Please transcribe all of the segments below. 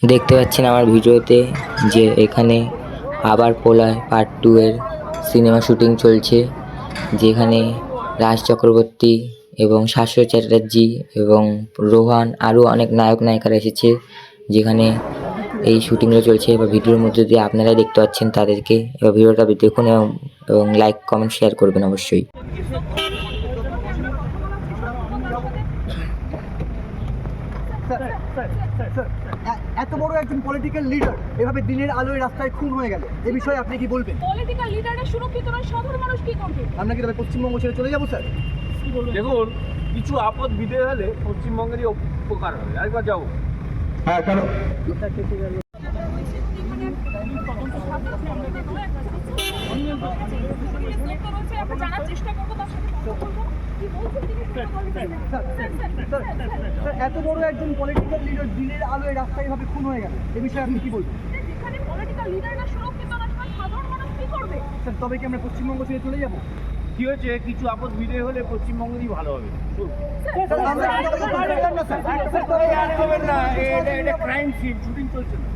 দেখতে পাচ্ছেন আমার ভিডিওতে যে এখানে আবার প্রলয় পার্ট 2 এর সিনেমা শুটিং চলছে, যেখানে রাজ চক্রবর্তী এবং শাশ্বত চ্যাটার্জি এবং রোহান আরও অনেক নায়ক নায়িকারা এসেছে, যেখানে এই শুটিংটা চলছে। এবার ভিডিওর মধ্যে দিয়ে আপনারাই দেখতে পাচ্ছেন তাদেরকে। এবার ভিডিওটা দেখুন এবং লাইক কমেন্ট শেয়ার করবেন অবশ্যই। এত বড় একজন পলিটিক্যাল লিডার এভাবে দিনের আলোয় রাস্তায় খুন হয়ে গেল, এই বিষয়ে আপনি কি বলবেন? পলিটিক্যাল লিডারের সুরক্ষিত নয়, সাধারণ মানুষ কি করবে? আমরা কি তবে পশ্চিমবঙ্গ ছেড়ে চলে যাবো স্যার? দেখুন, কিছু আপদ বিদে হলে পশ্চিমবঙ্গেরই উপকার হবে। আরেকবার যাবো। হ্যাঁ, কারণ জানার চেষ্টা করবো, তার সাথে কথা বলবো। কি বলছেন তিনি? এত বড় একজন পলিটিক্যাল লিডার দিনের আলোয় রাস্তায় এভাবে খুন হয়ে গেল, এই বিষয়ে আপনি কি বলবেন? যেখানে পলিটিক্যাল লিডাররা সুরক্ষিত নয়, সাধারণ মানুষ কি করবে? স্যার, তবে কি আমরা পশ্চিমবঙ্গ ছেড়ে চলে যাবো? কি হয়েছে, কিছু আপদ বিদে হলে পশ্চিমবঙ্গেরই ভালো হবে। এটা ক্রাইম সিন, শুটিং চলছে না।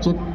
check